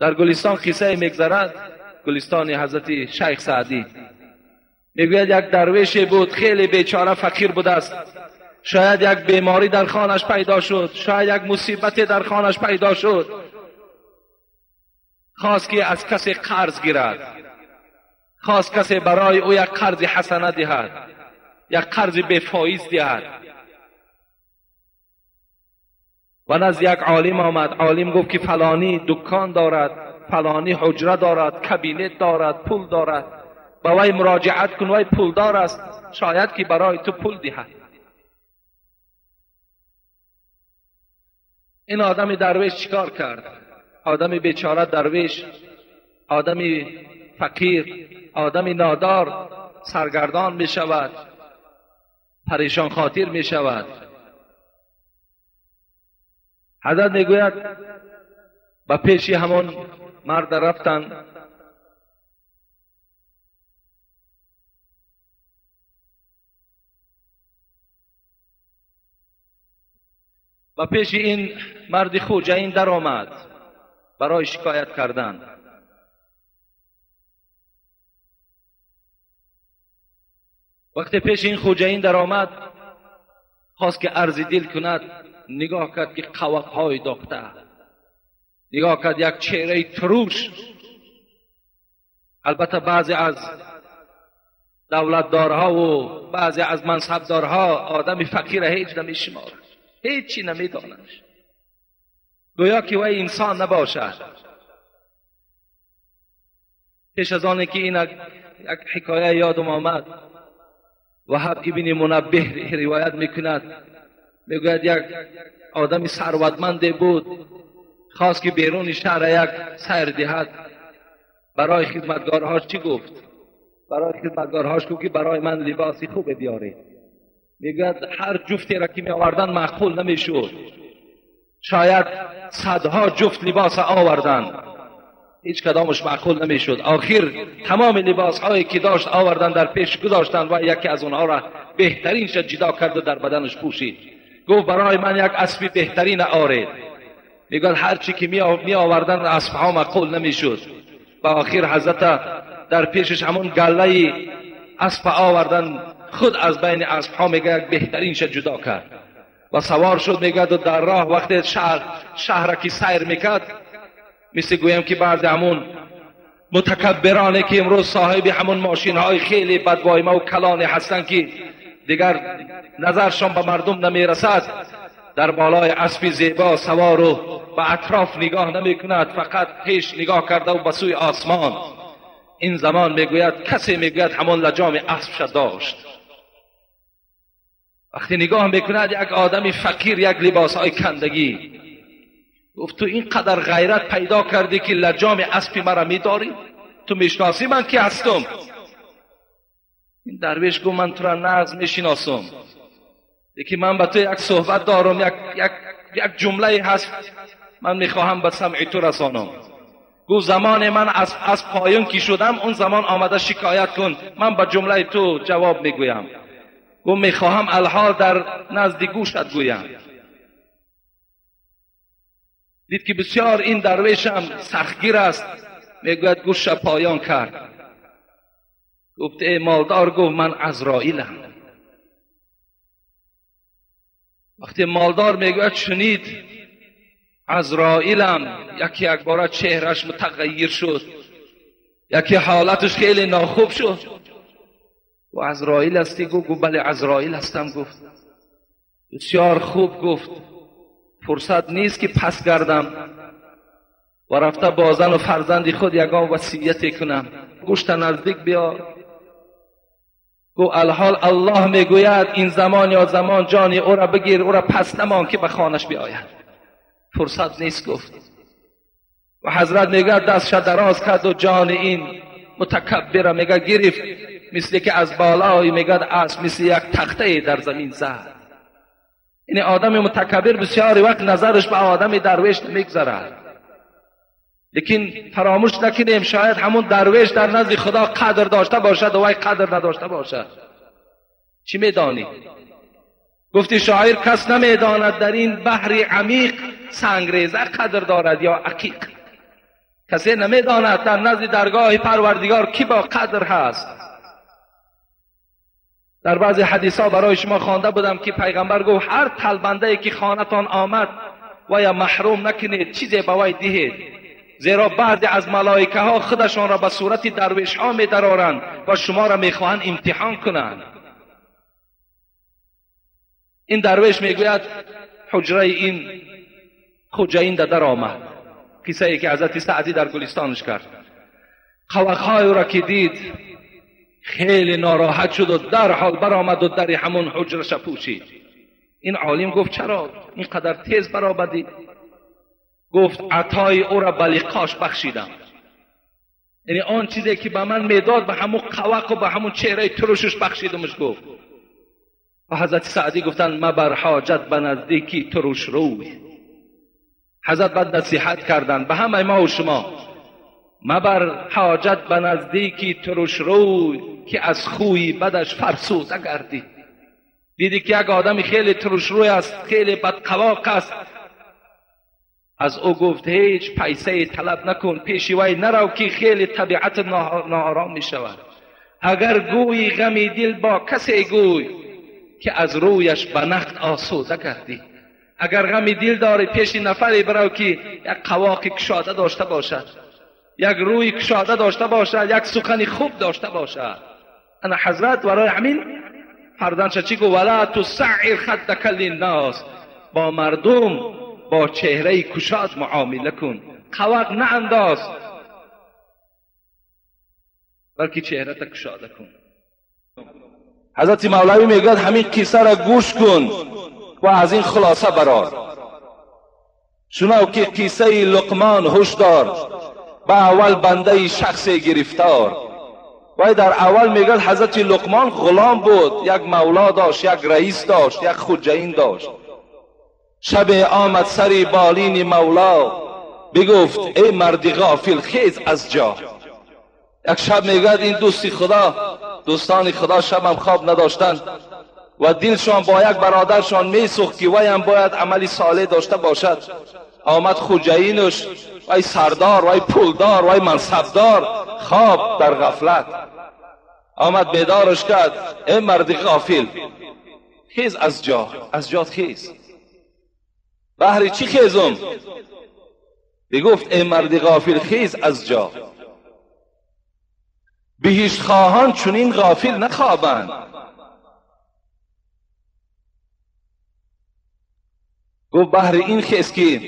در گلستان قصه میگذرد، گلستان حضرت شیخ سعدی. میگوید یک درویش بود، خیلی بیچاره فقیر بود است. شاید یک بیماری در خانش پیدا شد، شاید یک مصیبت در خانش پیدا شد. خواست که از کسی قرض گیرد، خواست کسی برای او یک قرض حسنه دهد، یک قرض بفایز دهد. و نزد یک عالم آمد. عالم گفت که فلانی دکان دارد، فلانی حجره دارد، کابینت دارد، پول دارد، با وی مراجعت کن، وی پولدار است، شاید که برای تو پول دهد. این آدم درویش چیکار کرد؟ آدم بیچاره درویش، آدم فقیر، آدم نادار سرگردان می شود، پریشان خاطر می شود. حضرت میگوید با پیش همون مرد رفتند. با پیش این مرد خوجه این در آمد برای شکایت کردن. وقتی پیش این خوجه این در آمد، خواست که عرض دل کند. نگاه کرد که قوقهای داخته، نگاه کرد یک چهره تروش. البته بعضی از دولتدارها و بعضی از منصبدارها آدم فقیر هیچ نمیشمارند، هیچی نمیدانند، گویا که وی انسان نباشد. پیش از آنه که این یک حکایه یادم آمد، وهب ابن منبه روایت میکند. میگوید یک آدم ثروتمند بود، خواست که بیرون شهر یک سیر دهد. برای خدمتگارهاش چی گفت؟ برای خدمتگارهاش گفت که برای من لباسی خوب بیارید. میگوید هر جفتی را که می آوردن معقول نمیشد، شاید صدها جفت لباس آوردن، هیچ کدامش معقول نمیشد. آخر تمام لباس هایی که داشت آوردن در پیش گذاشتن و یکی از اونها را بهترینش جدا کرد و در بدنش پوشید. گفت برای من یک اسب بهترین آرید. میگوید هر چی که می آوردن اسب ها معقول نمیشد. و آخر حضرت در پیشش همون گله اسب آوردن، خود از بین اسب ها میگه یک بهترینش جدا کرد و سوار شد. میگه در راه وقتی شهر که سیر میکرد، مثل گویم که بعضی همون متکبرانه که امروز صاحب همون ماشین های خیلی بدوایمه و کلانه هستن که دیگر نظرشان به مردم نمیرسد، در بالای اسب زیبا سوار و به اطراف نگاه نمی کند، فقط پیش نگاه کرده و به سوی آسمان. این زمان میگوید کسی میگوید همون لجام اسب شد داشت. وقتی نگاه میکند یک آدم فقیر، یک لباس های کندگی. گفت تو اینقدر غیرت پیدا کردی که لجام اسب مرا میداری؟ تو میشناسی من کی هستم؟ این درویش گفت من تو را ناز میشناسم، یکی من با تو یک صحبت دارم، یک جمله هست من میخواهم به سمع تو رسانم. گفت زمان من از پایان کی شدم، اون زمان آمده شکایت کن، من به جمله تو جواب میگویم. گفت میخواهم الحال در نزد گوشت گویم. دید که بسیار این درویش هم سختگیر است، میگوید گوش پایان کرد. گفت ای مالدار، گفت من عزرائیلم. وقتی مالدار میگوید شنید عزرائیلم، یکی یک بار چهرش متغیر شد، یکی حالتش خیلی ناخوب شد. و عزرائیل هستی؟ گفت بله عزرائیل هستم. گفت بسیار خوب. گفت فرصت نیست که پس گردم و رفته با زن و فرزند خود یگان وصیت کنم، گوشت نزدیک بیار. گفت الحال الله میگوید این زمان یا زمان جان او را بگیر، او را پس نمان که به خانش بیاید، فرصت نیست. گفت و حضرت میگه دستش دراز کرد و جان این متکبر میگه گرفت، مثل که از بالای میگه اسب مثل یک تخته در زمین زد. این آدم متکبر بسیاری وقت نظرش به آدم درویش نمیگذرد، لیکن فراموش نکنیم شاید همون درویش در نزد خدا قدر داشته باشد و وای قدر نداشته باشد. چی میدانی؟ گفتی شاعر کس نمیداند در این بحر عمیق سنگریزه قدر دارد یا عقیق. کسی نمیداند در نزد درگاه پروردگار کی با قدر هست. در بعضی حدیث ها برای شما خوانده بودم که پیغمبر گفت هر طلبنده ای که خانتان آمد و یا محروم نکنید، چیزی به وی دهید، زیرا بعضی از ملائکه ها خودشان را به صورت درویش ها می درارند و شما را می خواهند امتحان کنند. این درویش می گوید حجره این خوجین در آمد، قصه ای که حضرت سعدی در گلستانش کرد. قوقهای او را که دید خیلی ناراحت شد و در حال برآمد و در همون حجرش پوشید. این عالم گفت چرا اینقدر تیز برآمدی؟ گفت عطای او را به لقاش بخشیدم، یعنی آن چیزی که به من میداد به همون قوق و به همون چهره ترشش بخشیدمش. گفت و حضرت سعدی گفتن مبر حاجت به نزدیکی ترش روی. حضرت بعد نصیحت کردن به همه ما و شما، مبر حاجت به نزدیکی ترش روی که از خوی بدش فرسوده گردی. دیدی که یک آدم خیلی ترش روی است، خیلی بدقواق است، از او گفت هیچ پیسه طلب نکن، پیش وی نرو که خیلی طبیعت ناآرام می شود. اگر گویی غمی دل با کسی گوی که از رویش به نقد آسوده گردی. اگر غمی دل داری پیش نفری برو که یک قواق کشاده داشته باشد، یک روی کشاده داشته باشد، یک سخن خوب داشته باشد. انا حضرت برای همین فرزندش چی گفت؟ ولا تسعر خدک للناس، با مردم با چهره کشاد معامله کن، قواق نه انداز بلکه چهره تا کشاده کن. حضرت مولوی میگه همین قصه را گوش کن و از این خلاصه برآر. شنو که قصه لقمان هشدار، با اول بنده شخص گرفتار. و در اول میگه حضرت لقمان غلام بود، یک مولا داشت، یک رئیس داشت، یک خوجین داشت. شب آمد سری بالین مولا، بگفت ای مرد غافل خیز از جا. یک شب میگه این دوستی خدا، دوستان خدا شبم خواب نداشتند و دلشان با یک برادرشان میسوخت که وی هم باید عملی صالح داشته باشد. آمد خوجینش، وی سردار، وی پولدار، وی منصبدار، خواب در غفلت. آمد بیدارش کرد، ای مرد غافل خیز از جا، از جات خیز. بهر چی خیزم؟ بگفت ای مرد غافل خیز از جا، بهشت خواهان چنین غافل نخوابند. گفت بهر این خیز که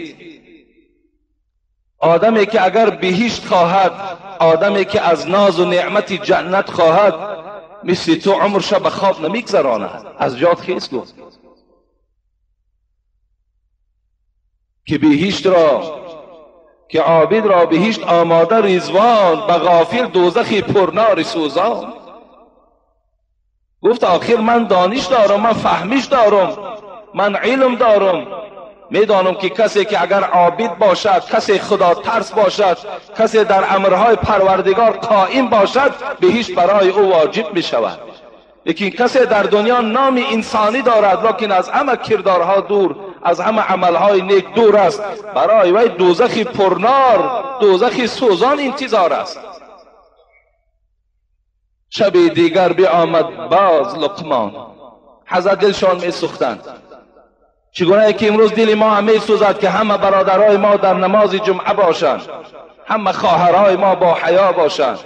آدمی که اگر بهشت خواهد، آدمی که از ناز و نعمت جنت خواهد، مثل تو عمرش به خواب نمیگذراند. از جات خیز. گفت که بهشت را، که عابد را بهشت آماده رضوان، به غافل دوزخی پرنار سوزان. گفت آخر من دانش دارم، من فهمش دارم، من علم دارم، میدانم که کسی که اگر عابد باشد، کسی خدا ترس باشد، کسی در امرهای پروردگار قائم باشد، بهشت برای او واجب می شود. لیکن کسی در دنیا نام انسانی دارد لکن از همه کردارها دور، از همه عملهای نیک دور است، برای وی دوزخی پرنار، دوزخی سوزان انتظار است. شب دیگر بیامد باز لقمان. حضرت دلشان می سوختند. چگونه که امروز دل ما هم می سوزد که همه برادرای ما در نماز جمعه باشند، همه خواهرای ما با حیا باشند.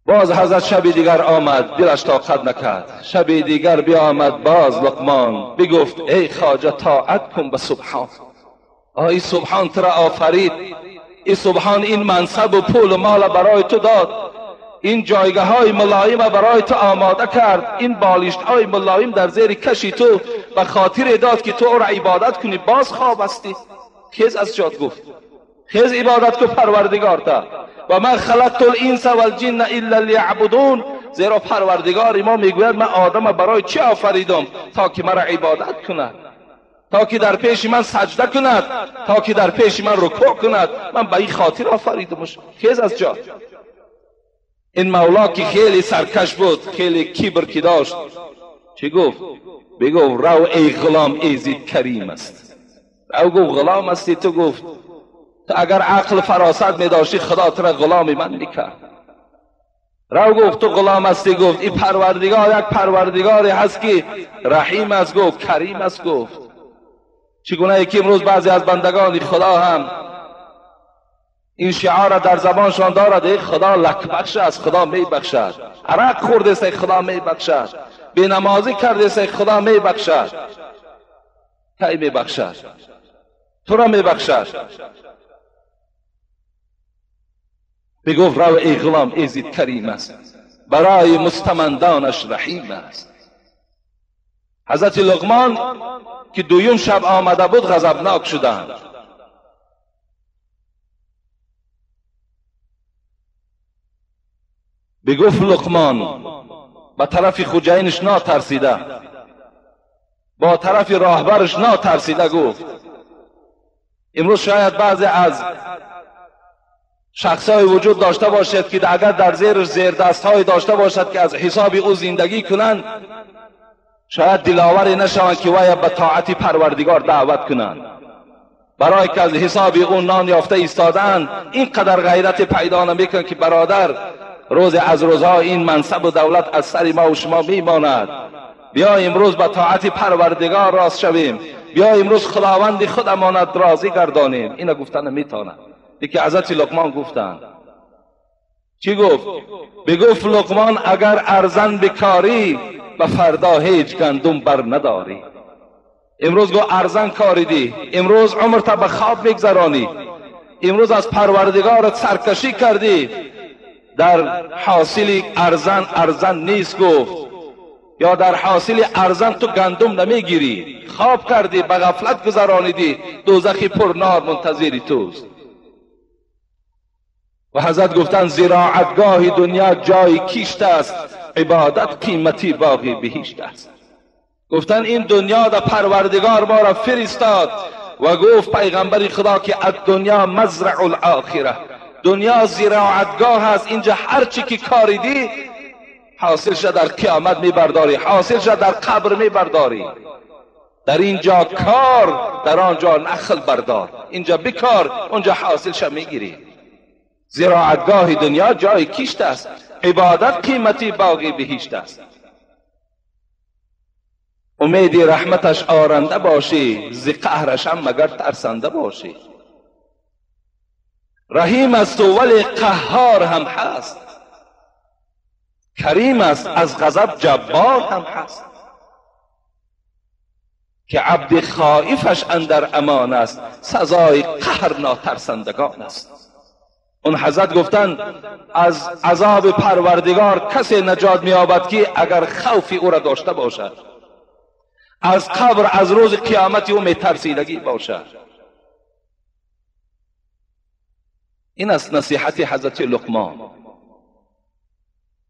باز حضرت شب دیگر آمد، دلش طاقت نکرد. شب دیگر بیامد باز لقمان، بگفت ای خواجه طاعت کن به سبحان. ای سبحان ترا آفرید، ای سبحان این منصب و پول و مال برای تو داد، این جایگاه های ملایم برای تو آماده کرد، این بالشت های ملایم در زیر کشی تو به خاطر داد که تو او را عبادت کنی. باز خواب هستی، خیز از جات. گفت خیز عبادت کو پروردگار تا. و من خلقت الانس والجن الا لیعبدون، زیرا پروردگار ما میگوید من آدم برای چی آفریدم؟ تا که مرا عبادت کند، تا که در پیش من سجده کند، تا که در پیش من رکوع کند. من به این خاطر آفریدمش. خیز از جا. این مولا که خیلی سرکش بود، خیلی کبر که داشت، چی گفت؟ بگو رو ای غلام ایزید کریم است. او گفت غلام هستی تو؟ گفت تو اگر عقل فراست می داشتی خدا تو را غلام من میکرد. رو گفت تو غلام هستی؟ گفت این پروردگار یک پروردگاری هست که رحیم است، گفت کریم است. گفت چگونه که امروز بعضی از بندگان خدا هم این شعار را در زبانشان دارد خدا لکبخش است، خدا می بخشد. عرق خورده است خدا می بخشد، بی نمازی کرده است خدا می بخشد. کی می بخشد؟ تو را می بخشد. بگفت رو ای غلام ایزید کریم است، برای مستمندانش رحیم است. حضرت لقمان که دویم شب آمده بود غضبناک شدند. بگفت لقمان با طرف خوجینش ناترسیده، با طرف راهبرش ناترسیده گفت امروز شاید بعضی از شخصای وجود داشته باشد که اگر در زیرش زیر دستهای داشته باشد که از حساب او زندگی کنند، شاید دلاوری نشوند که وی به طاعت پروردگار دعوت کنند. برای که از حساب او نان یافته ایستادند اینقدر غیرت پیدا نمیکنند که برادر روز از روزها این منصب و دولت از سر ما و شما میماند. بیا امروز به طاعت پروردگار راست شویم، بیا امروز خداوند خودمان راضی گردانیم. اینا گفتن نمیتواند. دیگه حضرت لقمان گفتند چی گفت؟ بگفت لقمان اگر ارزن بکاری و فردا هیچ گندم بر نداری. امروز گو ارزن کاریدی، امروز عمرت به خواب میگذرانی، امروز از پروردگارت سرکشی کردی، در حاصل ارزن نیست. گفت یا در حاصل ارزن تو گندم نمیگیری، خواب کردی، به غفلت گذرانیدی، دوزخی پرنار منتظری توست. و حضرت گفتن زراعتگاه دنیا جای کیشت است، عبادت قیمتی باقی بهشت است. گفتن این دنیا در پروردگار ما را فرستاد و گفت پیغمبر خدا که الدنیا مزرع الاخره، دنیا زراعتگاه است، اینجا هر چی که کاریدی حاصلش در قیامت میبرداری، حاصلش در قبر میبرداری. در اینجا کار، در آنجا نخل بردار، اینجا بکار، اونجا حاصلش میگیری. زراعتگاه دنیا جای کیشت است، عبادت قیمتی باقی بهشت است. امید رحمتش آرنده باشی، ز قهرش هم مگر ترسنده باشی. رحیم است ولی قهار هم هست، کریم است از غضب جبار هم هست. که عبد خائفش اندر امان است، سزای قهر ناترسندگان است. اون حضرت گفتند از عذاب پروردگار کسی نجات می‌یابد که اگر خوف او را داشته باشد، از قبر از روز قیامت او میترسیدگی باشد. این است نصیحت حضرت لقمان.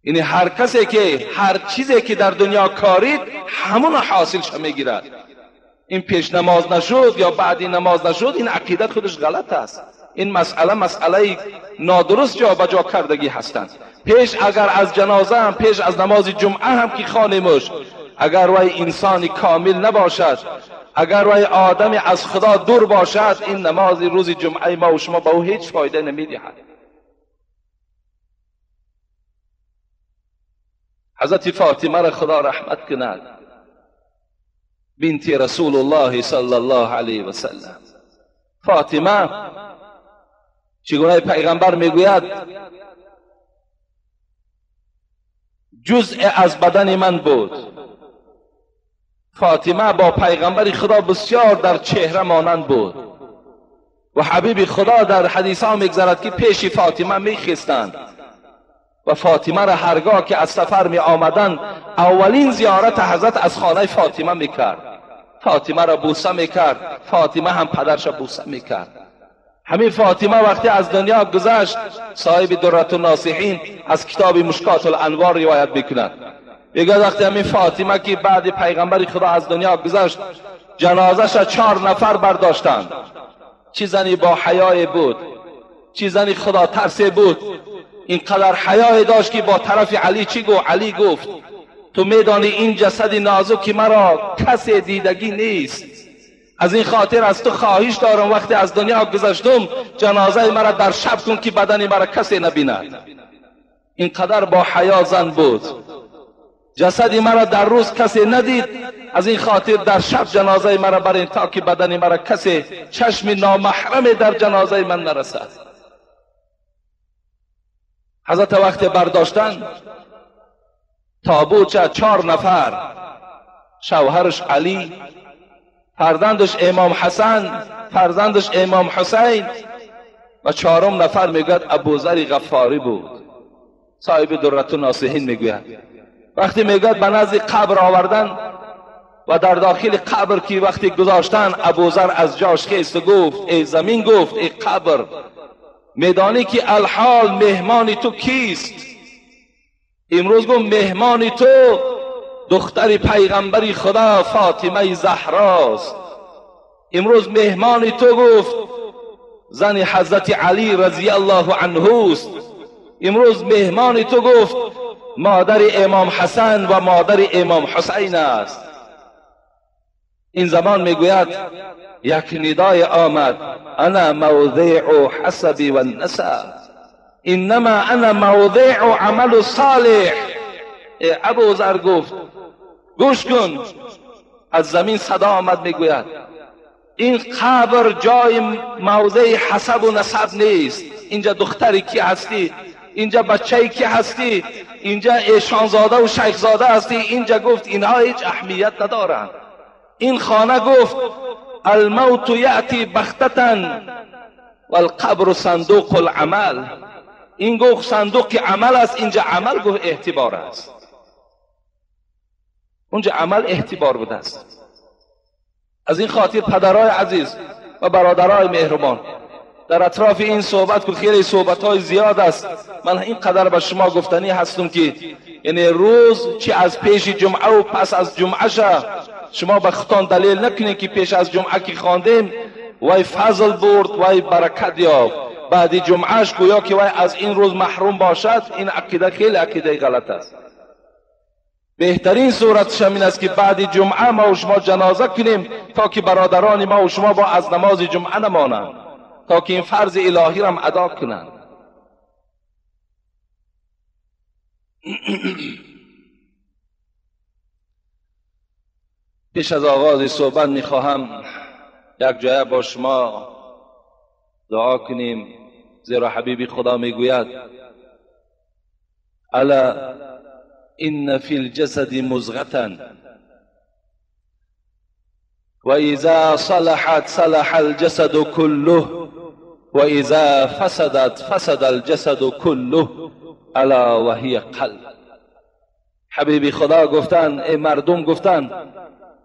یعنی هر کسی که هر چیزی که در دنیا کارید همون حاصلش میگیرد. این پیش نماز نشد یا بعدی نماز نشد، این عقیدت خودش غلط است. این مسئله نادرست جا بجا کردگی هستند. پیش اگر از جنازه هم، پیش از نماز جمعه هم که خانمش، اگر وی انسانی کامل نباشد، اگر وی آدمی از خدا دور باشد، این نماز روز جمعه ما و شما به او هیچ فایده نمیدهد. حضرت فاطمه را خدا رحمت کند، بنت رسول الله صلی الله علیه و سلم. فاطمه چگونه پیغمبر میگوید جزء از بدن من بود. فاطمه با پیغمبر خدا بسیار در چهره مانند بود و حبیب خدا در حدیث ها میگذرد که پیش فاطمه میخستند و فاطمه را هرگاه که از سفر می آمدند اولین زیارت حضرت از خانه فاطمه میکرد. فاطمه را بوسه میکرد، فاطمه هم پدرش را بوسه میکرد. همین فاطمه وقتی از دنیا گذشت، صاحب درة الناصحین از کتاب مشکات الانوار روایت میکند، میگه وقتی همین فاطمه که بعد پیغمبر خدا از دنیا گذشت، جنازش 4 نفر برداشتند. چی زنی با حیای بود، چی زنی خدا ترسه بود، اینقدر حیای داشت که با طرف علی چی گفت؟ علی گفت تو میدانی این جسد نازک مرا کسی دیدگی نیست، از این خاطر از تو خواهش دارم وقتی از دنیا گذشتم جنازه مرا در شب کن که بدن مرا کسی نبیند. اینقدر با حیا زن بود، جسدی مرا در روز کسی ندید، از این خاطر در شب جنازه مرا برین تا که بدن مرا کسی چشم نامحرم در جنازه من نرسد. حضرت وقت برداشتن تابوت 4 نفر، شوهرش علی، فرزندش امام حسن، فرزندش امام حسین و 4م نفر میگوید ابوذر غفاری بود، صاحب درة الناصحین میگوید. وقتی میگوید به نزد قبر آوردن و در داخل قبر که وقتی گذاشتن ابوذر از جاش خیست و گفت ای زمین، گفت ای قبر، میدانی که الحال مهمان تو کیست؟ امروز گفت مهمان تو دختر پیغمبری خدا فاطمه زهراست. امروز مهمان تو گفت زن حضرت علی رضی الله عنه است. امروز مهمان تو گفت مادر امام حسن و مادر امام حسین است. این زمان میگوید یک ندای آمد انا موضع حسب و النسب، انما انا موضع عمل صالح. ابوذر گفت گوش کن، از زمین صدا آمد میگوید این قبر جای موضع حسب و نسب نیست. اینجا دختری کی هستی؟ اینجا بچه‌ای کی هستی؟ اینجا ایشانزاده و شیخزاده هستی؟ اینجا گفت اینها هیچ اهمیت ندارند. این خانه گفت الموت یأتی بغتة والقبر صندوق العمل. این گفت صندوق عمل است، اینجا عمل گفت اعتبار است. اونجا عمل اعتبار بوده است. از این خاطر پدرای عزیز و برادرای مهربان، در اطراف این صحبت که خیلی صحبت‌های زیاد است، من اینقدر به شما گفتنی هستم که یعنی روز چی از پیش جمعه و پس از جمعه شما به خودتان دلیل نکنید که پیش از جمعه که خواندیم وای فضل برد وای برکت یافت، بعد جمعهش گویا که وای از این روز محروم باشد. این عقیده خیلی عقیده غلط است. بهترین صورتش این است که بعد جمعه ما و شما جنازه کنیم تا که برادران ما و شما با از نماز جمعه نمانند، تا که این فرض الهی را ادا کنند. پیش از آغاز صحبت میخواهم یک جای با شما دعا کنیم، زیرا حبیب خدا میگوید الا ان فی الجسد مضغة و اذا صلحت صلح الجسد كله و اذا فسدت فسد الجسد كله الا وهی قلب. حبیب خدا گفتن، ای مردم گفتن،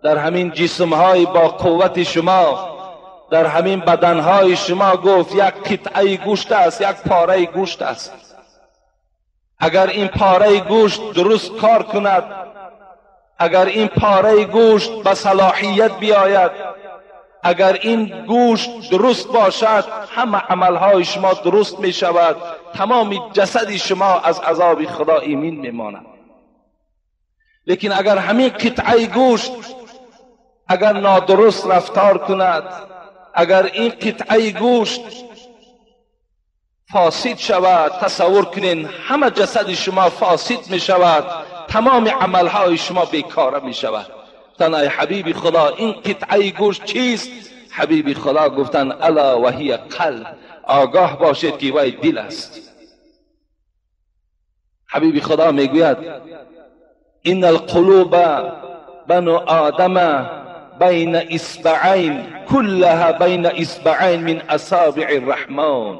در همین جسمهای با قوت شما، در همین بدنهای شما گفت یک قطعه گوشت است، یک پاره گوشت است. اگر این پاره گوشت درست کار کند، اگر این پاره گوشت به صلاحیت بیاید، اگر این گوشت درست باشد، همه عملهای شما درست می شود، تمام جسد شما از عذاب خدا ایمن می ماند. لیکن اگر همین قطعه گوشت اگر نادرست رفتار کند، اگر این قطعه گوشت فاسد شود، تصور کنین همه جسد شما فاسد می شود، تمام عملهای شما بیکاره می شود. تنهای حبیب خدا این قطعه گوشت چیست؟ حبیب خدا گفتن الا وهی قلب، آگاه باشید که وای دل است. حبیب خدا میگوید ان القلوب بنو آدم بین اصبعین كلها بین اصبعین من اصابع الرحمن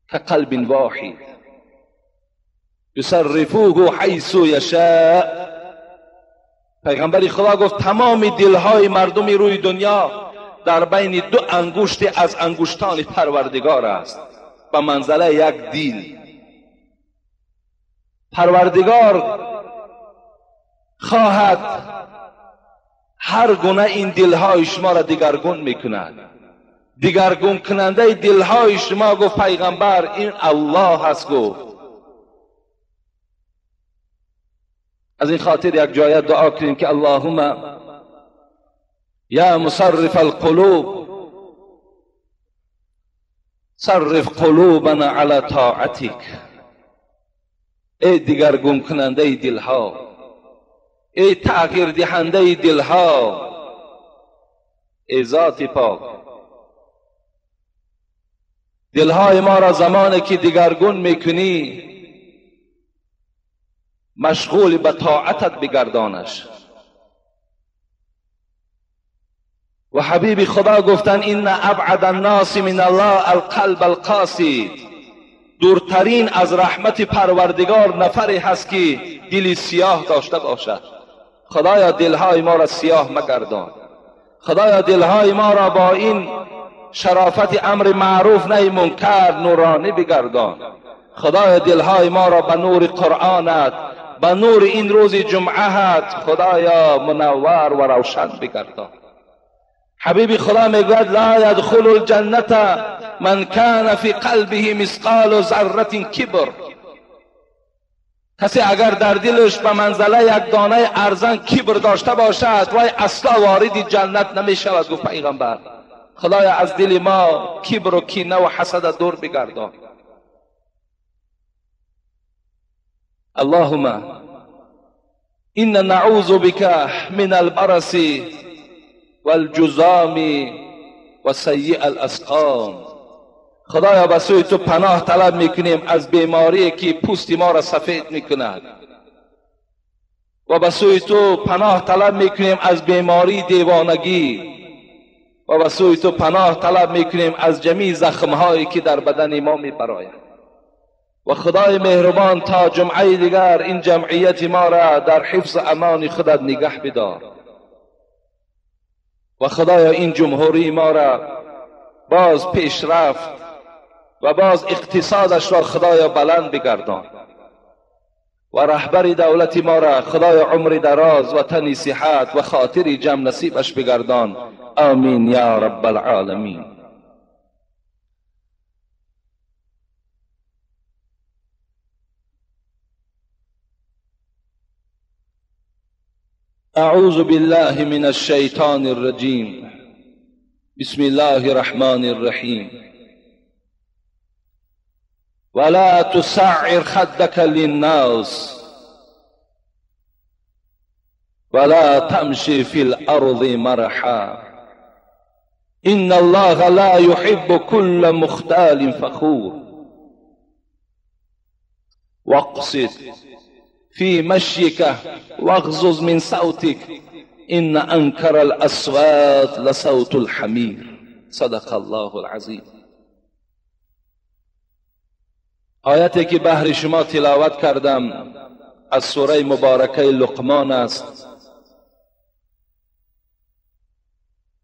كقلب واحد یصرفوه حیث یشاء. پیغمبر خدا گفت تمام دلهای مردم روی دنیا در بین 2 انگشت از انگشتان پروردگار است، به منزله یک دل. پروردگار خواهد هر گونه این دلهای شما را دگرگون میکند. دگرگون کننده دلهای شما گفت پیغمبر این الله هست. گفت از این خاطر یک جای دعا کنیم که اللهم یا مصرف القلوب صرف قلوبنا علی طاعتک. ای دیگرگون کننده دلها، ای تغییر دهنده دلها، ای ذات پاک، دلهای ما را زمانی که دیگرگون میکنی مشغول به طاعتت بگردانش. و حبیب خدا گفتن ان ابعد الناس من الله القلب القاسي، دورترین از رحمت پروردگار نفری هست که دلی سیاه داشته باشد. خدایا دلهای ما را سیاه مگردان، خدایا دلهای ما را با این شرافت امر معروف نهی منکر نورانی بگردان. خدایا دلهای ما را به نور قرآنت، به نور این روز جمعهت خدایا منور و روشن بگردان. حبیب خدا میگوید لا يدخل الجنة من كان في قلبه مثقال ذره کبر. کسی اگر در دلش به منزله یک دانه ارزن کبر داشته باشد وای اصلا وارد جنت نمی شود. گفت پیغمبر خدایا از دل ما کبر و کینه و حسد دور بگردان. اللهم إنا نعوذ بك من البرص والجذام وسیء الاسقام. خدایا به سوی تو پناه طلب میکنیم از بیماری که پوست ما را سفید میکند و به سوی تو پناه طلب میکنیم از بیماری دیوانگی و به سوی تو پناه طلب میکنیم از جمیع زخمهایی که در بدن ما میبراید. و خدای مهربان تا جمعه دیگر این جمعیت ما را در حفظ امان خودت نگه بدار و خدایا این جمهوری ما را باز پیشرفت و باز اقتصادش را خدایا بلند بگردان و رهبر دولت ما را خدایا عمر دراز و تنی صحت و خاطری جمع نصیبش بگردان. آمین یا رب العالمین. اعوذ بالله من الشیطان الرجیم. بسم الله الرحمن الرحیم. ولا تسعر خدك للناس ولا تمشي في الارض مرحا ان الله لا يحب كل مختال فخور واقصد في مشيك واغضض من صوتك ان انكر الاصوات لصوت الحمير. صدق الله العظیم. آیتی که بهر شما تلاوت کردم از سوره مبارکه لقمان است.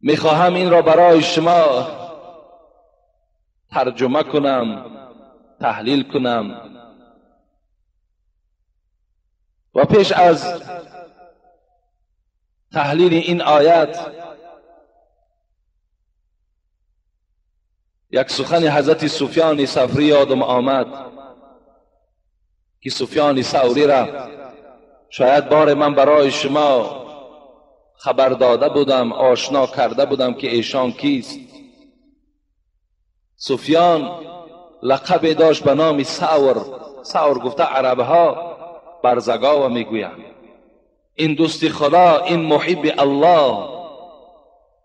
میخواهم این را برای شما ترجمه کنم، تحلیل کنم و پیش از تحلیل این آیت یک سخن حضرت سفیان ثوری یادم آمد که سفیان ثوری را شاید بار من برای شما خبر داده بودم، آشنا کرده بودم که ایشان کیست. سفیان لقب داشت به نام ثور. ثور گفته عربها برزگاو میگویند. این دوست خدا، این محب الله،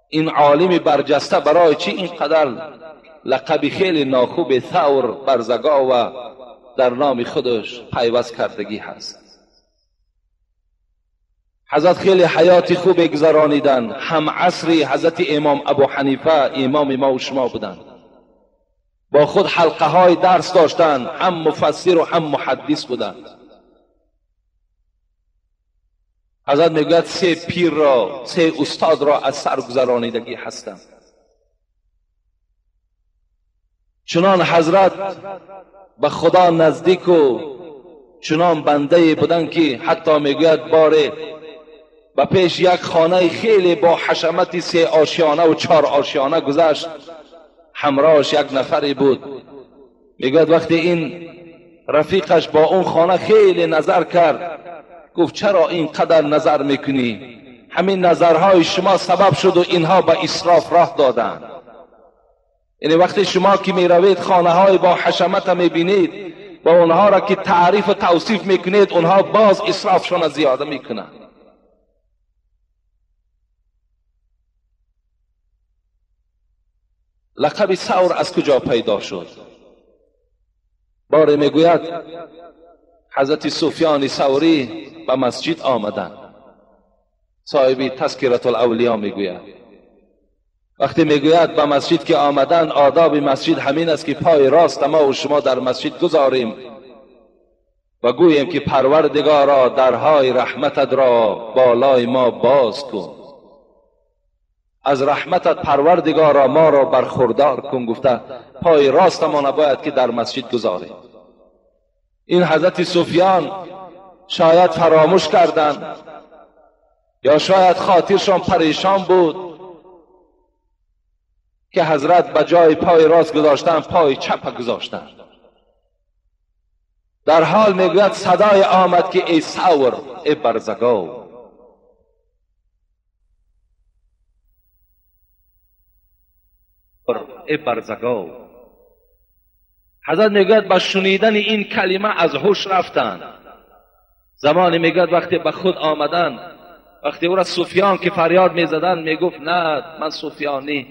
این عالم برجسته برای چی اینقدر لقب خیلی ناخوب ثور برزگاو در نام خودش پیوست کردگی هست. حضرت خیلی حیات خوب گذرانیدن. هم عصری حضرت امام ابو حنیفه امام ما و شما بودند. با خود حلقه های درس داشتند، هم مفسر و هم محدث بودند. حضرت میگوید 3 پیر را، 3 استاد را از سر گذرانیدگی هستند. چنان حضرت به خدا نزدیک و چنان بنده بودن که حتی میگوید باره و پیش یک خانه خیلی با حشمت 3 آشیانه و 4 آشیانه گذشت. همراهش یک نفری بود. میگوید وقتی این رفیقش با اون خانه خیلی نظر کرد، گفت چرا اینقدر نظر میکنی؟ همین نظرهای شما سبب شد و اینها به اسراف راه دادند. یعنی وقتی شما که می روید خانه های با حشمت می بینید، با اونها را که تعریف و توصیف می کنید، اونها باز اسرافشون زیاده می کنند. لقب ثور از کجا پیدا شد؟ باره می گوید حضرت سفیان ثوری به مسجد آمدند. صاحب تذکرة الاولیاء می گوید وقتی می گوید به مسجد که آمدن، آداب مسجد همین است که پای راست ما و شما در مسجد گذاریم و گوییم که پروردگارا درهای رحمتت را بالای ما باز کن، از رحمتت پروردگارا ما را برخوردار کن. گفته پای راست ما نباید که در مسجد گذاریم. این حضرت سفیان شاید فراموش کردند یا شاید خاطرشان پریشان بود که حضرت به جای پای راست گذاشتن پای چپ گذاشتن. در حال میگوید صدای آمد که ای ثور، ای برزگو. ای برزگو. حضرت میگوید با شنیدن این کلمه از هوش رفتند. زمانی میگوید وقتی به خود آمدن، وقتی او را سفیان که فریاد میزدن، میگفت نه من سفیانی،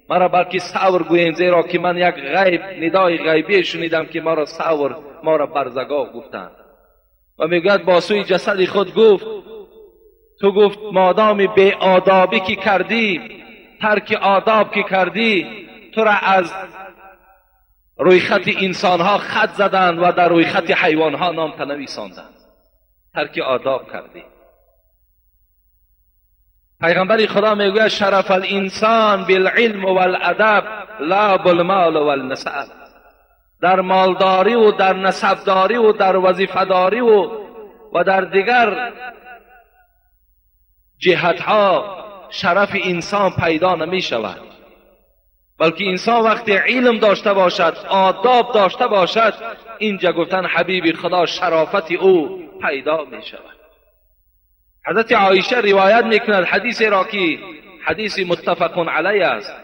مرا بلکه ثور گویین، زیرا که من یک غیب، ندای غیبی شنیدم که ما را ثور، ما را برزگا گفتند. و میگوید با سوی جسد خود گفت تو گفت مادام بی آدابی که کردی، ترک آداب که کردی، تو را از روی خط انسانها خط زدند و در روی خط حیوانها نام تنویساندند. ترک آداب کردی. پیغمبر خدا میگوید شرف الانسان بالعلم والادب لا بالمال والنسب. در مالداری و در نسبداری و در وظیفه‌داری و در دیگر جهتها شرف انسان پیدا نمی شود، بلکه انسان وقتی علم داشته باشد، آداب داشته باشد، اینجا گفتن حبیب خدا شرافت او پیدا می شود. حضرت عایشه روایت میکند حدیث را که حدیث متفق علیه است.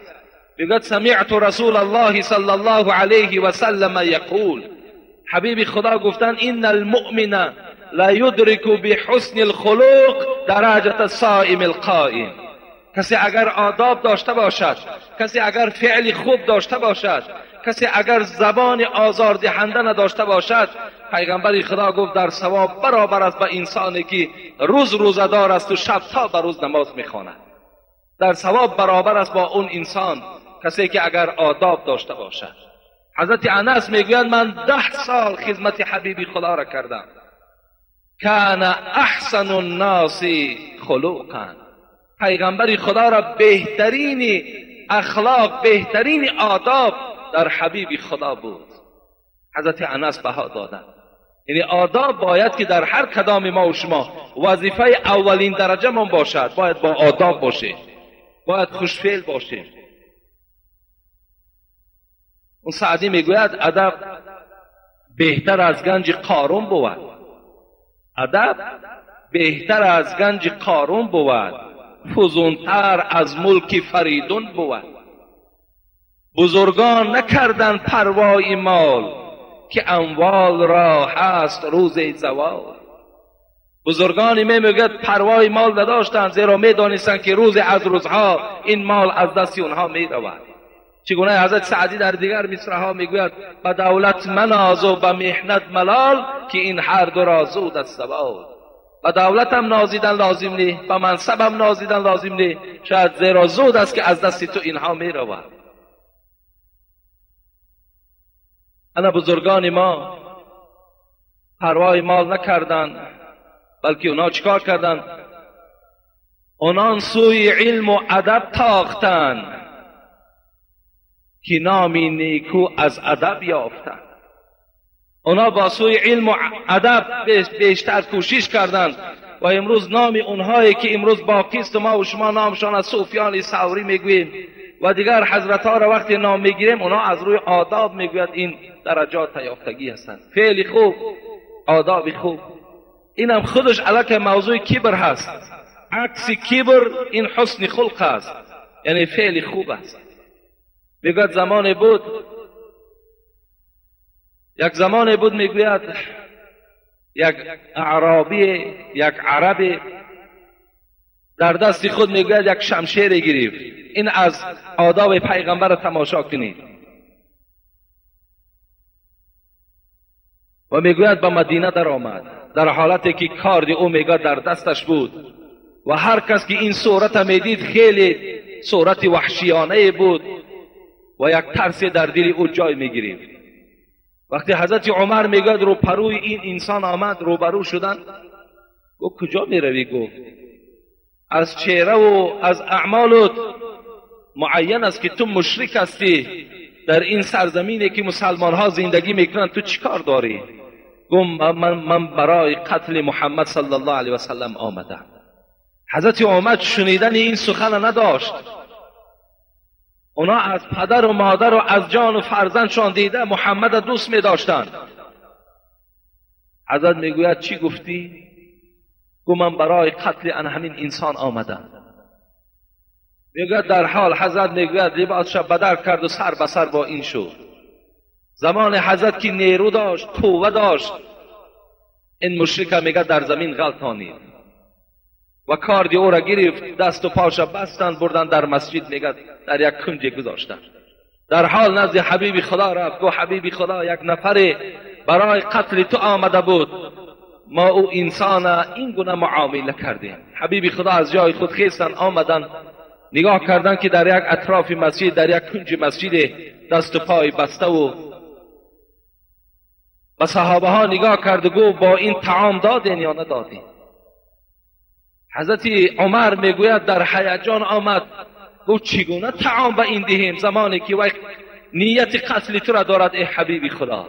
بگوید سمعت رسول الله صلی الله علیه و سلم یقول، حبیب خدا گفتن ان المؤمن لا یدرک بحسن الخلق درجة الصائم القائم. کسی اگر آداب داشته باشد، کسی اگر فعل خوب داشته باشد، کسی اگر زبان آزاردهنده نداشته باشد، پیغمبر خدا گفت در ثواب برابر است با انسانی که روز روزدار است و شب تا به روز نماز میخواند. در ثواب برابر است با اون انسان کسی که اگر آداب داشته باشد. حضرت انس میگوید من 10 سال خدمت حبیب خدا را کردم. کان احسن الناس خلقا. پیغمبر خدا را بهترین اخلاق، بهترین آداب در حبیب خدا بود. حضرت انس بها دادند. یعنی آداب باید که در هر کدام ما و شما وظیفه اولین درجه من باشد، باید با آداب باشه، باید خوشفعل باشه. اون سعدی میگوید ادب بهتر از گنج قارون بود. ادب بهتر از گنج قارون بود، فزونتر از ملک فریدون بود. بزرگان نکردن پروای مال، که اموال را هست روز زوال. بزرگانی میگوید پروای مال نداشتند، زیرا میدانستند که روز از روزها این مال از دست اونها میرود. چگونه حضرت سعدی در دیگر مصرعها میگوید به دولت مناز و به محنت ملال، که این هر دو را زود از زوال. به دولت هم نازیدن لازم نی، به منصب هم نازیدن لازم نی، شاید زیرا زود است که از دست تو اینها میرود. انا بزرگان ما پروای مال نکردند، بلکه اونا چیکار کردند؟ اونان سوی علم و ادب تاختند، که نامی نیکو از ادب یافتند. اونا با سوی علم و ادب بیشتر کوشش کردند و امروز نام اونهایی که امروز باقی است ما و شما نامشان از سفیان ثوری میگوییم و دیگر حضرت ها را وقتی نام میگیریم اونا از روی آداب میگوید این درجات یافتگی هستند. فعل خوب، آداب خوب. اینم خودش علاقه موضوع کبر هست. عکس کبر این حسن خلق است، یعنی فعل خوب است. میگوید زمان بود میگوید یک اعرابی، یک عرب در دست خود میگوید یک شمشیر گرفت. این از آداب پیغمبر تماشا کنید. و میگوید به مدینه در آمد در حالتی که کارد او میگوید در دستش بود و هر کس که این صورت میدید خیلی صورت وحشیانه بود و یک ترس در دل او جای میگرفت. وقتی حضرت عمر میگوید رو پروی این انسان آمد، روبرو شدن، گفت کجا میروی؟ گفت از چهره و از اعمالت معین است که تو مشرک هستی، در این سرزمینی که مسلمان ها زندگی میکنن تو چی کار داری؟ گفت من برای قتل محمد صلی الله علیه و سلم آمدم. حضرت عمر شنیدن این سخن نداشت. اونا از پدر و مادر و از جان و فرزندشان دیده محمد دوست می داشتند. حضرت میگوید چی گفتی؟ گفت من برای قتل همین انسان آمدم. میگوید در حال حضرت میگوید لباسش بدر کرد و سر به سر با این شد. زمان حضرت که نیرو داشت، قوه داشت، این مشرک میگه در زمین غلطانید و کارد او را گرفت، دست و پاش بستن بردن در مسجد، میگه در یک کنج گذاشتن. در حال نزد حبیب خدا رفت. گفت حبیب خدا یک نفر برای قتل تو آمده بود، ما او انسان این گونه معامله کردیم. حبیب خدا از جای خود خیستن آمدن، نگاه کردن که در یک اطراف مسجد، در یک کنج مسجد دست و پای بسته و به صحابه ها نگاه کرد و گفت با این طعام دادین یا ندادین؟ حضرت عمر میگوید در هیجان آمد، گفت چگونه طعام به این دهیم زمانی که وقت نیت قتل تو را دارد ای حبیب خدا؟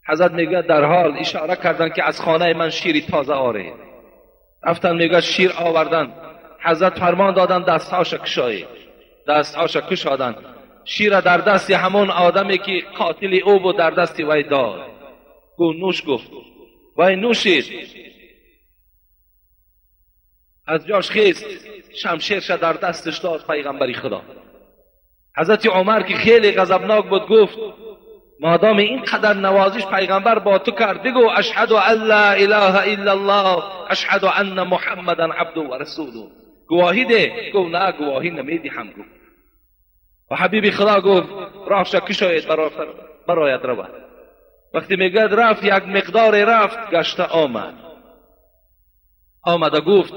حضرت میگوید در حال اشاره کردن که از خانه من شیر تازه آره. رفتن میگوید شیر آوردن. حضرت فرمان دادن دستهاش کشایی. دستهاش کشادن. شیر در دست همون آدمی که قاتل او بود در دست وی داد. گفت نوش. گفت وی نوشید. از جاش خیست، شمشیرش در دستش داد پیغمبری خدا. حضرت عمر که خیلی غضبناک بود گفت مادام این قدر نوازش پیغمبر با تو کرد، بگو اشهد ان لا اله الا الله اشهد ان محمدا عبده و رسوله. گواهی ده. گفت نه گواهی نمیدی هم. گفت و حبیب خدا گفت راهش کشاید برایت رود. وقتی میگد رفت یک مقدار رفت گشته آمد گفت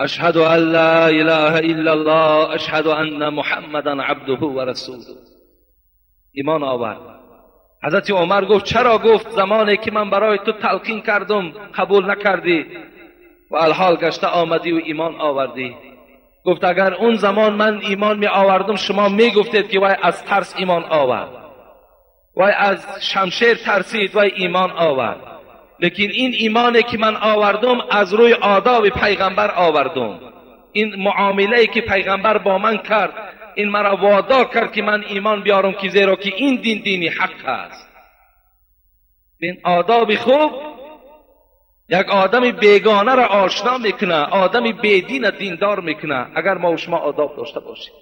اشهد ان لا اله الا الله اشهد ان محمدا عبده و رسوله. ایمان آورد. حضرت عمر گفت چرا؟ گفت زمانی که من برای تو تلقین کردم قبول نکردی و الحال گشته آمدی و ایمان آوردی. گفت اگر اون زمان من ایمان می آوردم شما می گفتید که وای از ترس ایمان آورد، وای از شمشیر ترسید وای ایمان آورد. لیکن این ایمانی که من آوردم از روی آداب پیغمبر آوردم. این معامله که پیغمبر با من کرد این مرا وادار کرد که من ایمان بیارم، که زیرا که این دین دینی حق است. این آداب خوب یک آدم بیگانه را آشنا میکنه، آدم بیدین دیندار میکنه اگر ما و شما آداب داشته باشیم.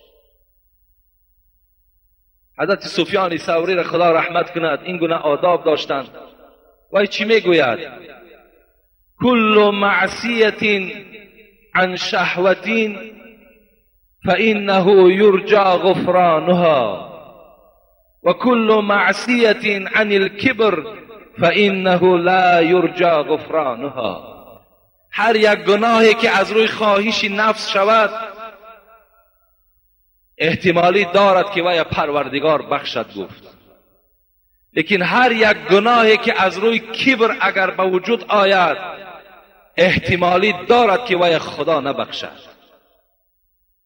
حضرت سفیان ثوری را خدا رحمت کند این گونه آداب داشتند. وای چی میگوید؟ کل معصیت عن شهوت فإنه يرجى غفرانها و کل معصیت عن الكبر فإنه لا يرجى غفرانها. هر یک گناهی که از روی خواهش نفس شود احتمالی دارد که وی پروردگار بخشد. گفت لیکن هر یک گناهی که از روی کبر اگر به وجود آید احتمالی دارد که وی خدا نبخشد.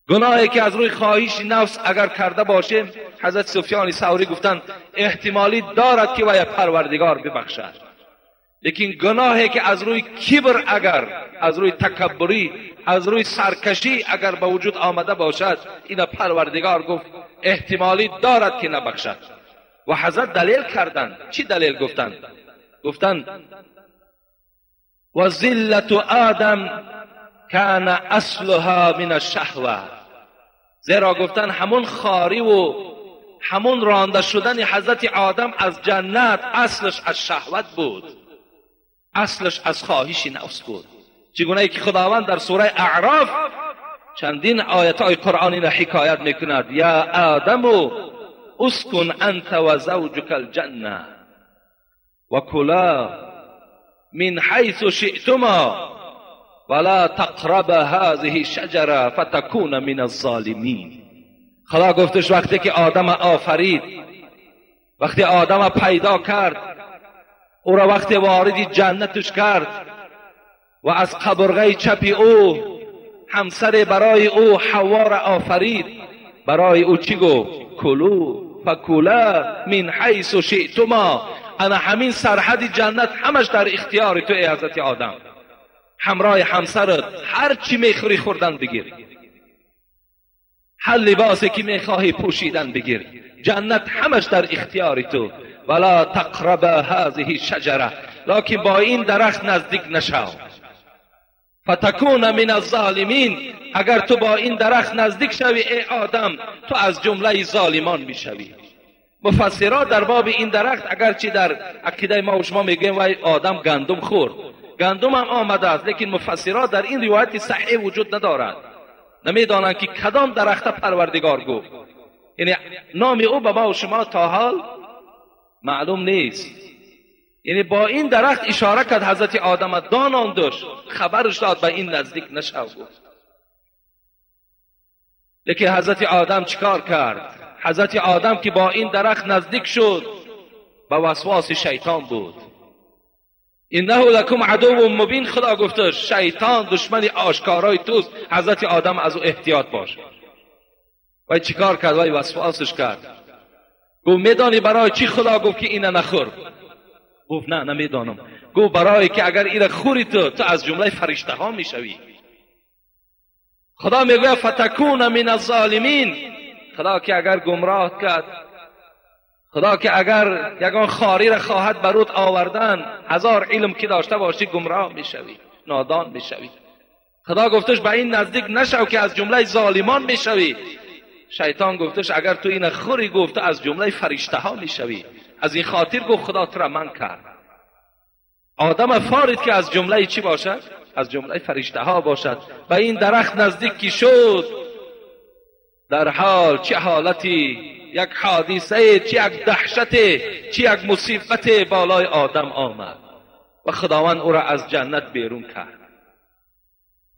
گناهی که از روی خواهش نفس اگر کرده باشیم حضرت سفیان ثوری گفتند احتمالی دارد که وی پروردگار ببخشد. لیکن گناهی که از روی کبر، اگر از روی تکبری، از روی سرکشی اگر به وجود آمده باشد این پروردگار گفت احتمالی دارد که نبخشد. و حضرت دلیل کردند. چی دلیل گفتند؟ گفتند و ذلت آدم کان اصلها من الشهوه، زیرا گفتن همون خاری و همون رانده شدن حضرت آدم از جنت اصلش از شهوت بود، اصلش از خواهش نفس بود. چگونه که خداوند در سوره اعراف چندین آیات قرآنی را حکایت میکند: یا آدم اسکن انت و زوجک الجنه و کلا من حیث شئتما ولا تقرب هذه الشجره فتكون من الظالمین. خدا گفتش وقتی که آدم آفرید، وقتی آدم پیدا کرد، او را وقتی وارد جنتش کرد و از قبرغه چپ او همسر برای او حوا را آفرید، برای او چی گفت؟ کلو فکولا من حیث شئتما. انا همین سرحد جنت همش در اختیار تو ای حضرت آدم. همراه همسرت هر چی میخوری خوردن بگیر، هر لباسی که میخواهی پوشیدن بگیر، جنت همش در اختیار تو. ولا تقرب هذه الشجره، لکن با این درخت نزدیک نشو. فتكون من الظالمین، اگر تو با این درخت نزدیک شوی ای آدم، تو از جمله ظالمان میشوی. مفسرها در باب این درخت، اگرچه در عقیده ما و شما میگیم وای آدم گندم خورد، گندم هم آمده است، لیکن مفسرها در این روایت صحیح وجود ندارد، نمیدانند که کدام درخت پروردگار گفت. یعنی نام او به ما و شما تا حال معلوم نیست. یعنی با این درخت اشاره کرد حضرت آدم، داناندش، خبرش داد به این نزدیک نشو گفت. لیکن حضرت آدم چیکار کرد؟ حضرت آدم که با این درخت نزدیک شد، به وسواس شیطان بود. انه لکم عدو مبین، خدا گفته شیطان دشمن آشکارای توست، حضرت آدم از او احتیاط باش. وای چیکار کرد؟ وای وسواسش کرد. گفت میدانی برای چی خدا گفت که اینه نخور؟ گفت نه نمیدانم. گفت برای که اگر اینه خوری تو از جمله فرشته ها میشوی. خدا میگه فتکون من الظالمین. خدا که اگر گمراه کرد، خدا که اگر یگان خاری را خواهد برات آوردن، هزار علم که داشته باشی گمراه میشوی، نادان میشوی. خدا گفتش به این نزدیک نشو که از جمله ظالمان میشوی. شیطان گفتش اگر تو این خوری، گفت از جمله فرشته ها میشوی. از این خاطر گفت خدا تو را منع کرد. آدم فارید که از جمله چی باشد؟ از جمله فرشته ها باشد. به این درخت نزدیکی شد، در حال چه حالتی، یک حادثه، چه یک دهشت، چه یک مصیبت بالای آدم آمد و خداوند او را از جنت بیرون کرد.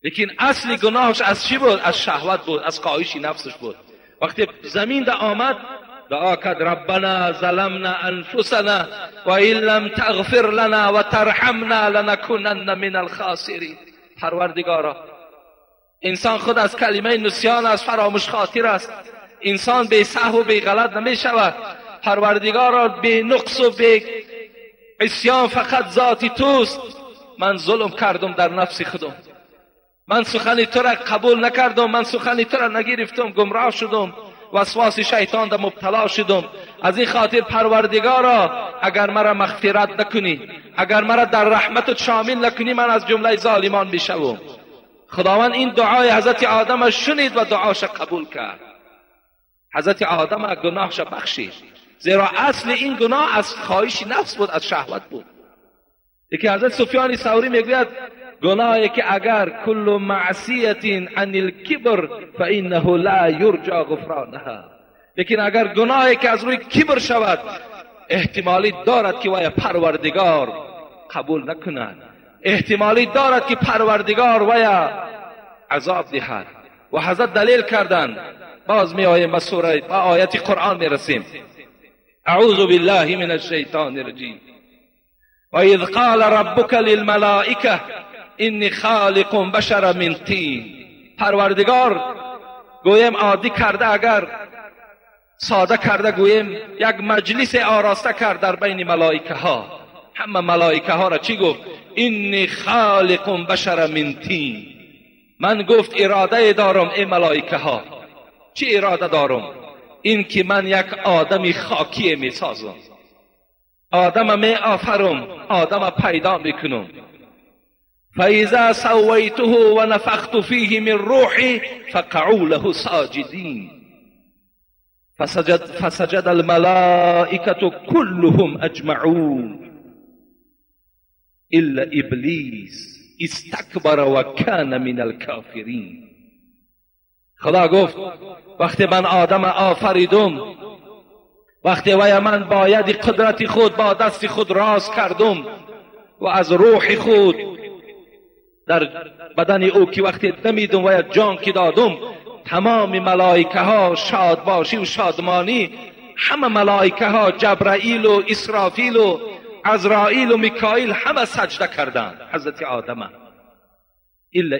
لیکن اصلی گناهش از چی بود؟ از شهوت بود، از خواهش نفسش بود. وقتی زمین ده آمد دعا کرد ربنا ظلمنا انفسنا و ان لم تغفر لنا و ترحمنا لنكونن من الخاسرین. پروردگارا، انسان خود از کلمه نسیان، از فراموش خاطر است. انسان بی سهو و بی غلط نمی شود. پروردگارا بی نقص و بی عصیان فقط ذاتی توست. من ظلم کردم در نفس خودم، من سخن تو را قبول نکردم، من سخن تو را نگرفتم، گمراه شدم، وسواس شیطان در مبتلا شدم. از این خاطر پروردگارا اگر مرا مغفرت نکنی، اگر مرا در رحمتت شامل نکنی، من از جمله ظالمان میشوم. خداوند این دعای حضرت آدم شنید و دعاش قبول کرد. حضرت آدم گناهش بخشید، زیرا اصل این گناه از خواهش نفس بود، از شهوت بود. یکی حضرت سفیان ثوری میگوید گناهی که اگر کل معصیت عن الکبر فانه لا یرجى غفرانها، لیکن اگر گناهی که از روی کبر شود، احتمالی دارد که وی پروردگار قبول نکند، احتمالی دارد که پروردگار وی عذاب دهد. و حضرت دلیل کردند. باز می آییم به سوره، به آیت قرآن می رسیم. اعوذ بالله من الشیطان الرجیم. و اذ قال ربک للملائکه انی خالق بشر من طین. پروردگار گویم عادی کرده، اگر ساده کرده گویم یک مجلس آراسته کرد در بین ملائکه ها. همه ملائکه ها را چی گفت؟ انی خالق بشر من طین. من گفت اراده دارم ای ملائکه ها. چی اراده دارم؟ این که من یک آدمی خاکی می سازم، آدم می آفرم، آدم پیدا میکنم. فاذا سویته و نفخت فیه من روحی فقعوا له ساجدین فسجد الملائکة كلهم اجمعون الا ابلیس استکبر و کان من الکافرین. خدا گفت وقتی من آدم آفریدم، وقتی وی من باید قدرت خود با دست خود راز کردم و از روح خود در بدن او که وقتی دمیدم و جان که دادم، تمام ملائکه ها شادباشی و شادمانی، همه ملائکه ها جبرائیل و اسرافیل و عزرائیل و میکائیل همه سجده کردند حضرت آدم، الا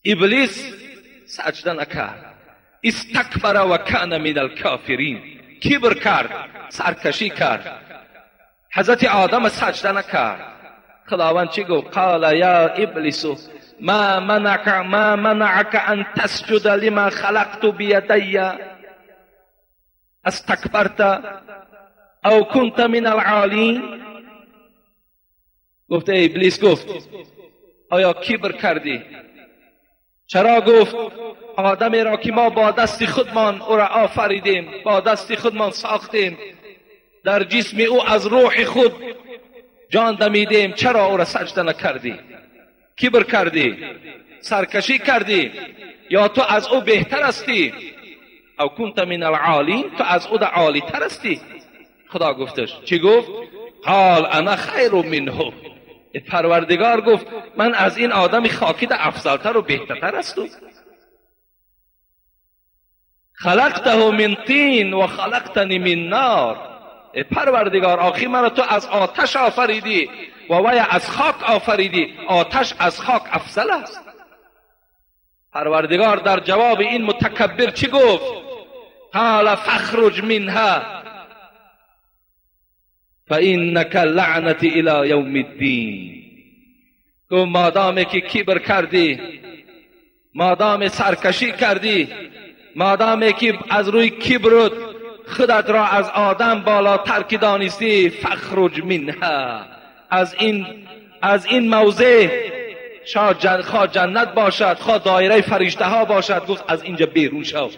ابلیس سجده نکرد. استکبر و کان من الکافرین، کبر کرد، سرکشی کرد. حضرت آدم سجده نکرد. خداوند چی گفت؟ قال یا ابلیس ما منعك ان تسجد لما خلقت بیدی استکبرت او کنت من العالین. گفت ای ابلیس، گفت آیا کبر کردی؟ چرا؟ گفت آدمی را که ما با دست خودمان او را آفریدیم، با دست خودمان ساختیم، در جسم او از روح خود جان دمیدیم، چرا او را سجده نکردی؟ کبر کردی، سرکشی کردی، یا تو از او بهتر هستی؟ او کنت من العالین، تو از او عالی تر هستی. خدا گفتش چی گفت؟ قال انا خیر منه. پروردگار گفت من از این آدم خاکی افضلتر و بهترتر هستم. خلقته من طین و خلقتنی من نار. پروردگار آخی من تو از آتش آفریدی و وی از خاک آفریدی، آتش از خاک افضل است. پروردگار در جواب این متکبر چی گفت؟ قال فاخرج منها فانک لعنتی الی یوم الدین. گفت مادامی که کبر کردی، مادام سرکشی کردی، مادامی که از روی کبرت خودت را از آدم بالاتر که دانستی، فاخرج منها، از این موضع، خواه جنت باشد، خواه دایره فرشته ها باشد، گفت از اینجا بیرون شو.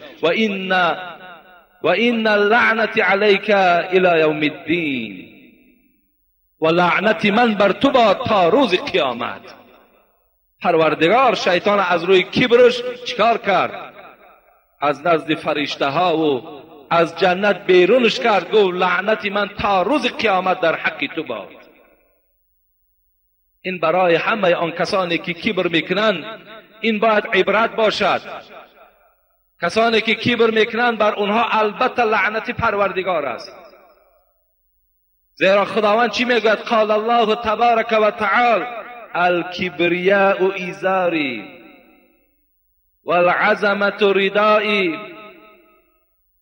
و این لعنت علیک الی یوم الدین، و لعنت من بر تو باد تا روز قیامت. پروردگار شیطان از روی کبرش چیکار کرد؟ از نزد فرشته ها و از جنت بیرونش کرد. گفت لعنت من تا روز قیامت در حق تو باد. این برای همه آن کسانی که کبر میکنند این باید عبرت باشد. کسانی که کبر میکنند بر اونها البته لعنت پروردگار است. زیرا خداوند چی میگوید؟ قال الله تبارک و تعالی الکبریاء ازاری والعظمة ردائی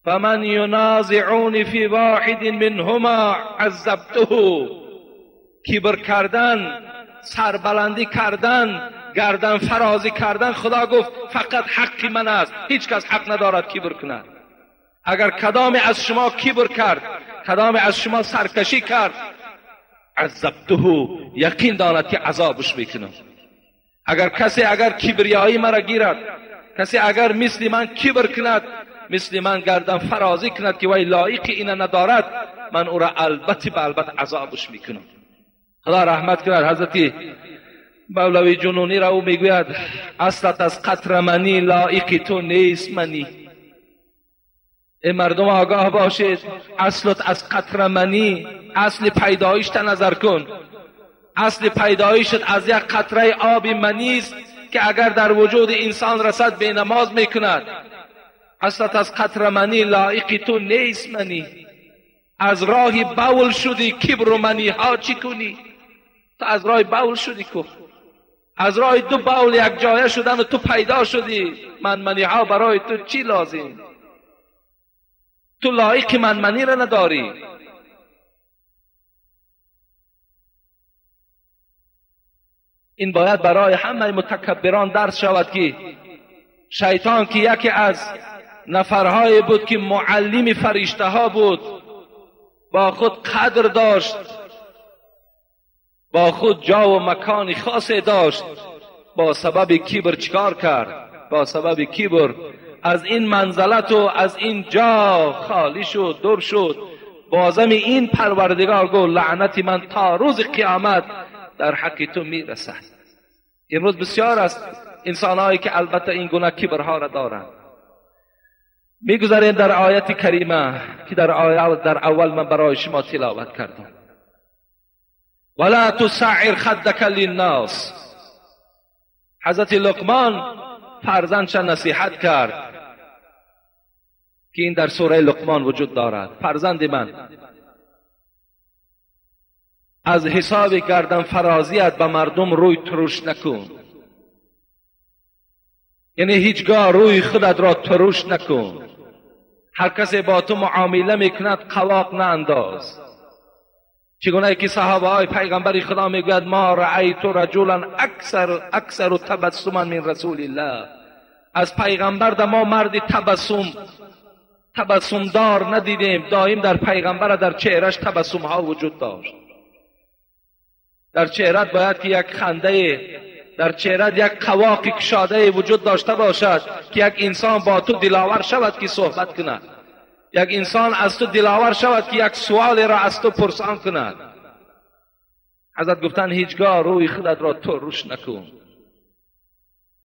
فمن ینازعون فی واحد منهما عذبته. کبر کردن، سربلندی کردن، گردن فرازی کردن، خدا گفت فقط حق من است، هیچ کس حق ندارد کبر کند. اگر کدام از شما کبر کرد، کدام از شما سرکشی کرد، عذبته، یقین داند که عذابش میکنم. اگر کسی کبریایی مرا گیرد، کسی اگر مثل من کبر کند، مثل من گردن فرازی کند که وی لایق اینه ندارد، من او را البته به البته عذابش میکنم. خدا رحمت کند حضرت مولوی جنونی را او میگوید اصلت از قطر منی لایق تو نیست منی. ای مردم آگاه باشید، اصلت از قطر منی، اصل پیدایش تا نظر کن. اصل پیدایشت از یک قطره آب منی است که اگر در وجود انسان رسد به نماز میکند. اصلت از قطر منی لایق تو نیست منی. از راه بول شدی، کبر و منی ها چی کنی؟ تو از راه بول شدی کن، از راه دو بول یک جایه شدن و تو پیدا شدی. منی ها برای تو چی لازم؟ تو لایق منی را نداری. این باید برای همه متکبران درس شود که شیطان که یکی از نفرهای بود که معلم فرشته ها بود، با خود قدر داشت، با خود جا و مکانی خاصی داشت. با سبب کبر چیکار کرد؟ با سبب کبر از این منزلت و از این جا خالی شد، دور شد. بازم این پروردگار گفت لعنت من تا روز قیامت در حق تو میرسد. امروز بسیار است انسانهایی که البته این گونه کبرها را دارند. میگذاریم در آیت کریمه که در اول من برای شما تلاوت کردم. ولا تسعر خدک للناس. حضرت لقمان فرزندش نصیحت کرد که این در سوره لقمان وجود دارد. فرزند من، از حساب گردن فرازیت به مردم روی ترش نکن. یعنی هیچگاه روی خودت را ترش نکن. هر کسی با تو معامله میکند قواق نانداز. چگونه که صحابه های پیغمبر خدا میگوید ما رأیت رجلا اکثر تبسما من رسول الله. از پیغمبر در ما مرد تبسم دار ندیدیم. دائم در پیغمبر در چهرش تبسم ها وجود داشت. در چهرت باید که یک خنده، در چهرت یک قواق کشاده وجود داشته باشد که یک انسان با تو دلاور شود که صحبت کند. یک انسان از تو دلاور شود که یک سوال را از تو پرسان کند. حضرت گفتن هیچگاه روی خودت را ترش نکن.